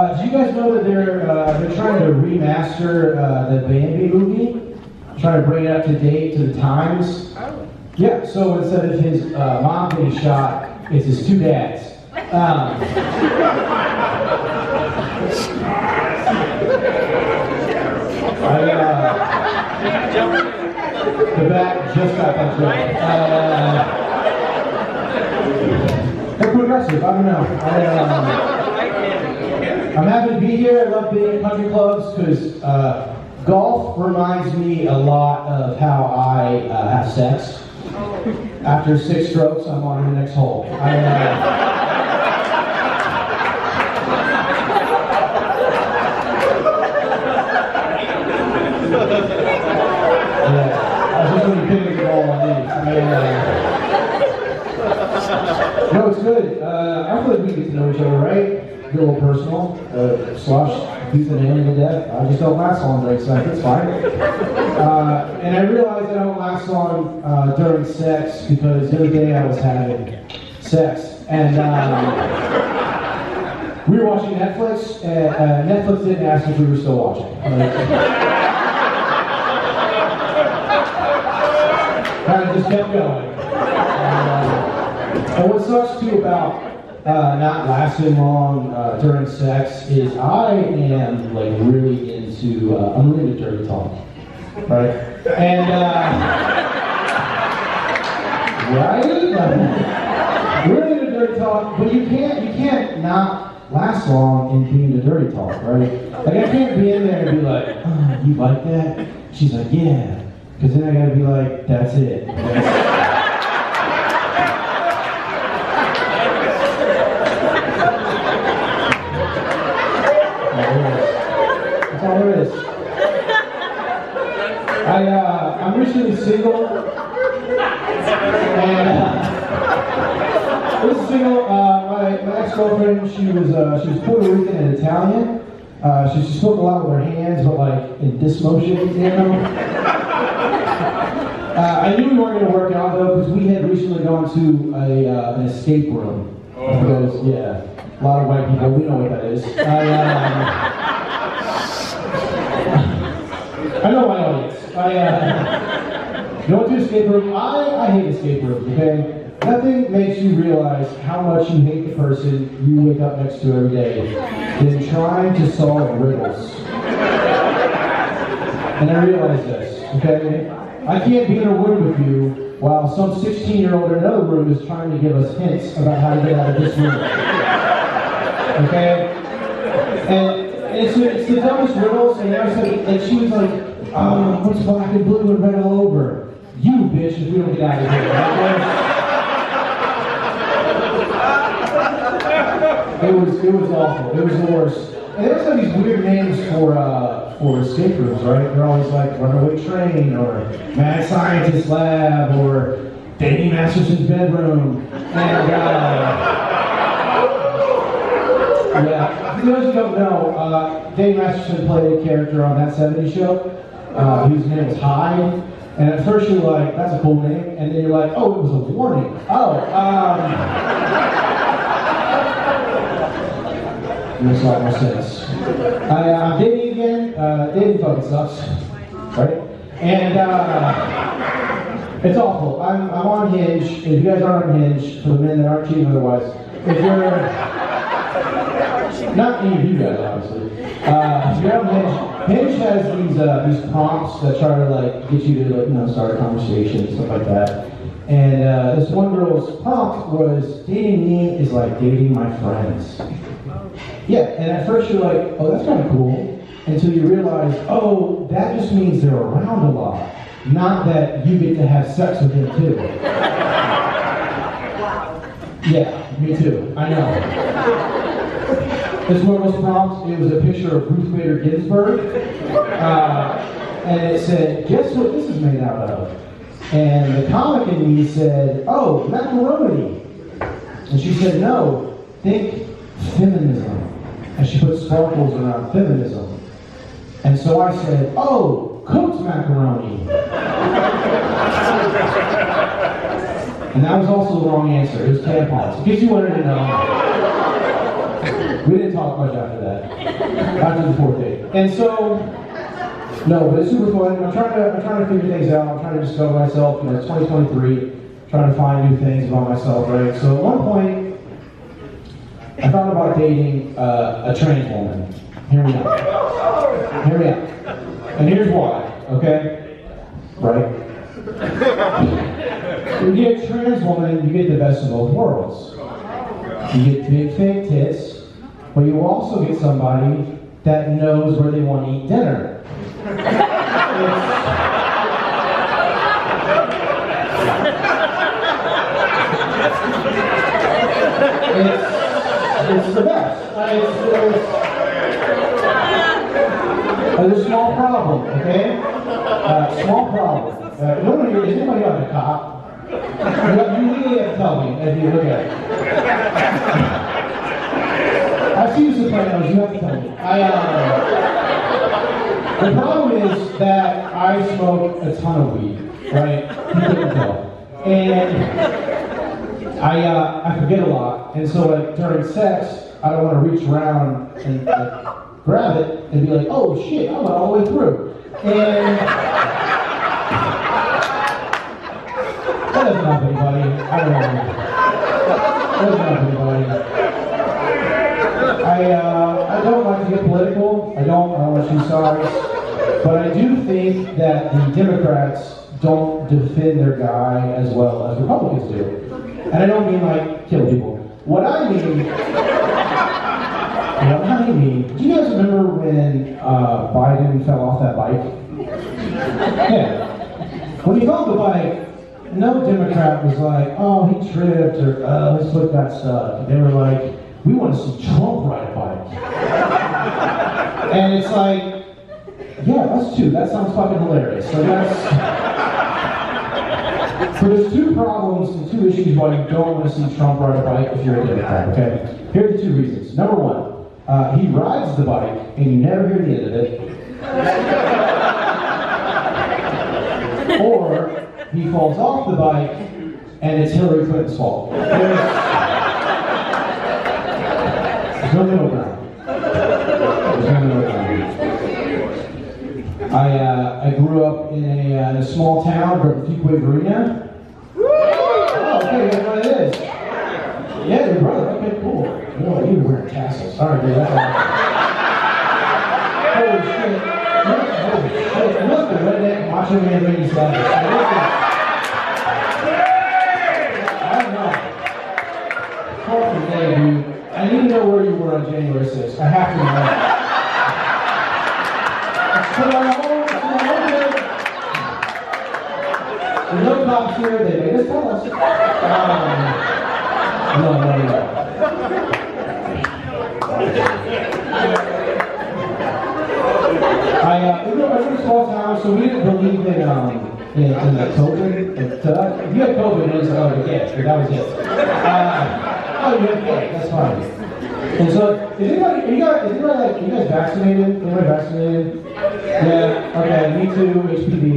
Do you guys know that they're trying to remaster the Bambi movie? Trying to bring it up to date to the times? Yeah, so instead of his mom getting shot, it's his two dads. The back just got that joke. They're progressive, I don't know. I'm happy to be here. I love being at country clubs because golf reminds me a lot of how I have sex. After 6 strokes, I'm on to the next hole. Yeah, I was just going to pick the ball on these. No, it's good. I feel like we get to know each other, right? Get a little personal. Slosh beats an alien to death. I just don't last long during sex. It's fine. And I realized I don't last long during sex because the other day I was having sex. And we were watching Netflix, and Netflix didn't ask if we were still watching. Kind of just kept going. And what sucks too about not lasting long during sex is I am like really into I'm really into dirty talk, right? And right, really into dirty talk, but you can't not last long in being into dirty talk, right? Like I can't be in there and be like, oh, you like that? She's like, yeah, because then I gotta be like, that's it. That's all there is. I'm recently single, and I was single. My ex-girlfriend, she was Puerto Rican and Italian. She spoke a lot with her hands, but like in this motion, you know. I knew we weren't going to work out though, because we had recently gone to an escape room. Because, yeah, a lot of white people, we know what that is. I know my audience. Going to escape room. I hate escape rooms, okay? Nothing makes you realize how much you hate the person you wake up next to every day than trying to solve riddles. And I realize this, okay? I can't be in a room with you while some 16-year-old in another room is trying to give us hints about how to get out of this room. Okay? And it's the dumbest riddles, and I was like she was like, what's black and blue and red all over? You, bitch, if we don't get out of here. It was awful. It was the worst. And they always have these weird names for escape rooms, right? They're always like Runaway Train, or Mad Scientist Lab, or Danny Masterson's Bedroom. And yeah, for those who don't know, Dave Masterson played a character on That 70s Show. His name was Hyde. And at first you're like, that's a cool name. And then you're like, oh, it was a warning. Makes a lot more sense. I'm dating again. Dating fucking sucks. Right? And it's awful. I'm on Hinge. If you guys aren't on Hinge, for the men that aren't cheating otherwise, if you're... Not any of you guys, obviously. If you're on Hinge has these prompts that try to like get you to start a conversation, stuff like that. And this one girl's prompt was, dating me is like dating my friends. Yeah, and at first you're like, oh, that's kind of cool, until you realize, oh, that just means they're around a lot, not that you get to have sex with them too. Yeah, me too, I know. This one was prompt, it was a picture of Ruth Bader Ginsburg, and it said, guess what this is made out of? And the comic in me said, oh, macaroni. And she said, no, think feminism. And she put sparkles around feminism. And so I said, oh, cooked macaroni. And that was also the wrong answer. It was tampons. In case you wanted to know. We didn't talk much after that. After the fourth date. And so, no, but it's super fun. I'm trying to figure things out. I'm trying to discover myself. You know, it's 2023. Trying to find new things about myself, right? So at one point, I thought about dating a trans woman. Hear me out. Hear me out. And here's why, okay? Right? When you get a trans woman, you get the best of both worlds. You get big fake tits, but you also get somebody that knows where they want to eat dinner. It's the best. There's a small problem, okay? Small problem. Nobody here, is anybody on the cop? You really have to tell me if you look at it. I've seen Sopranos, you have to tell me. The problem is that I smoke a ton of weed, right? You couldn't tell. And I forget a lot, and so like during sex, I don't want to reach around and grab it and be like, oh shit, I went all the way through. And that doesn't help anybody. I don't know. That doesn't help anybody. I don't like to get political. I don't want to choose sides. But I do think that the Democrats don't defend their guy as well as Republicans do. And I don't mean like kill people. What I mean, do you guys remember when Biden fell off that bike? Yeah. When he fell off the bike, no Democrat was like, oh, he tripped, or his foot got stuck. They were like, we want to see Trump ride a bike. And it's like, yeah, us too. That sounds fucking hilarious. So there's two problems and two issues why you don't want to see Trump ride a bike if you're a Democrat, okay? Here are the two reasons. Number one, he rides the bike and you never hear the end of it. Or he falls off the bike and it's Hillary Clinton's fault. There's no middle ground. There's no middle ground. I grew up in a small town, grew up in Fuquay Varina. Oh, okay, you know what it is. Yeah, your brother. Okay, cool. You know what? You were wearing tassels. Sorry, dude. That's all. Holy shit. Holy shit. Look, the redneck macho man making slides. I don't know. Fucking day, dude. I need to know where you were on January 6th. I have to know. There's no cops here, they made us tell us. No. I grew up in a small town, so we didn't believe in the COVID. If you had COVID, it was like, oh, yeah, that was it. Oh, you had COVID, that's fine. And so, is anybody vaccinated? Anybody vaccinated? Yeah, okay, me too, HPV.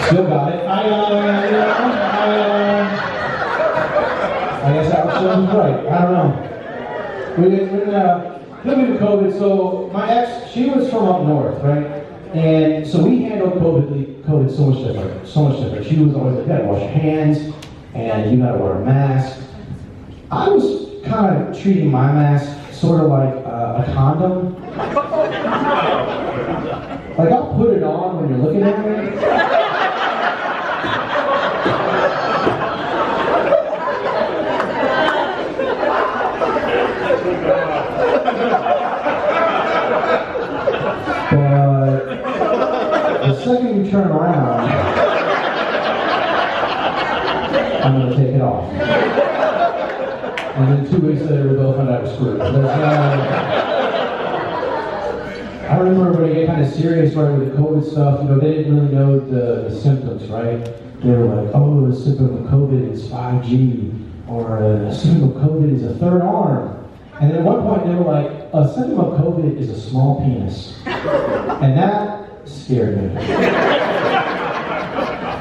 Still got it. I guess that was right. I don't know. We didn't with COVID, so my ex, she was from up north, right? And so we handled COVID so much different. She was always like, you gotta wash your hands, and you gotta wear a mask. I was kind of treating my mask sort of like a condom. Like I'll put it on when you're looking at me. But the second you turn around, I'm going to take it off. And then 2 weeks later, we both found out we're screwed. I remember when it got kind of serious, right, with the COVID stuff, you know, they didn't really know the symptoms, right? They were like, oh, the symptom of COVID is 5G, or the symptom of COVID is a third arm. And then at one point, they were like, a symptom of COVID is a small penis. And that scared me.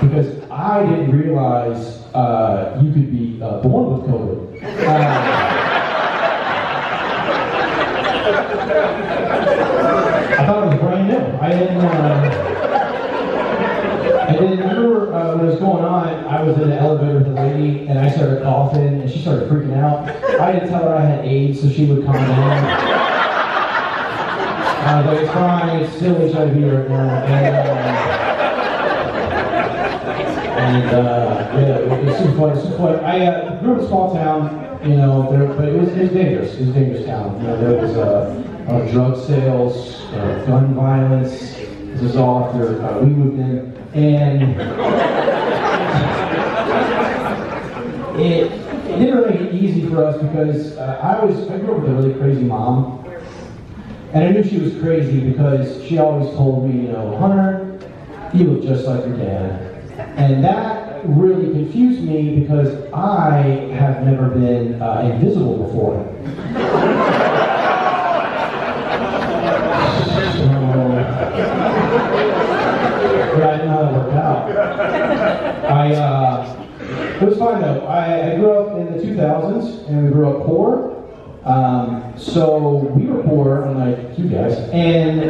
Because I didn't realize you could be born with COVID. I thought it was brand new. I remember when it was going on, I was in the elevator with a lady, and I started coughing, and she started freaking out. I didn't tell her I had AIDS, so she would calm down. I was like, it's fine, it's still HIV right now. Yeah, it's super fun. It's super fun. I grew up in a small town, you know, but it was dangerous. It was a dangerous town. You know, there was drug sales, gun violence. This was all after we moved in, and it didn't really make it easy for us because I grew up with a really crazy mom, and I knew she was crazy because she always told me, you know, Hunter, you look just like your dad. And that really confused me because I have never been invisible before. Yeah, I didn't know how that worked out. It was fine though. I grew up in the 2000s and we grew up poor. So we were poor, unlike you guys, and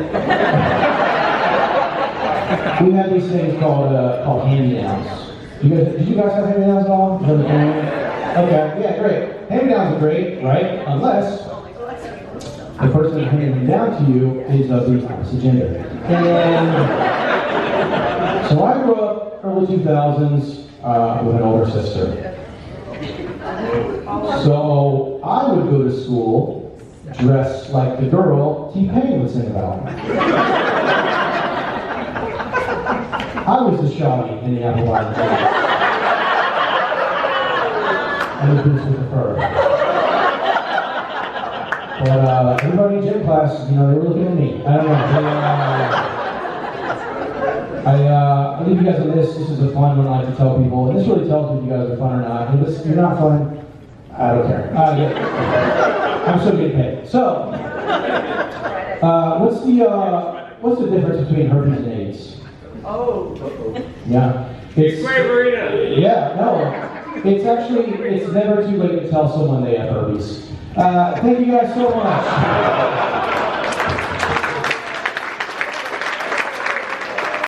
we had these things called hand-me-downs. Did you guys have hand-me-downs at all? Okay, yeah, great. Hand-me-downs are great, right? Unless the person handing them down to you is of the opposite gender. And so I grew up early 2000s with an older sister. So I would go to school dressed like the girl T-Pain would sing about. I was the shawty in the apple bottom jeans. And the boots with the fur. But everybody in gym class, you know, they were looking at me. I don't know. I leave you guys with this. This is a fun one I like to tell people. And this really tells me if you guys are fun or not. If you're not fun, I don't care. I'm still getting paid. So, what's the difference between herpes and AIDS? Oh. Yeah. Yeah, no. It's never too late to tell someone they have herpes. Thank you guys so much.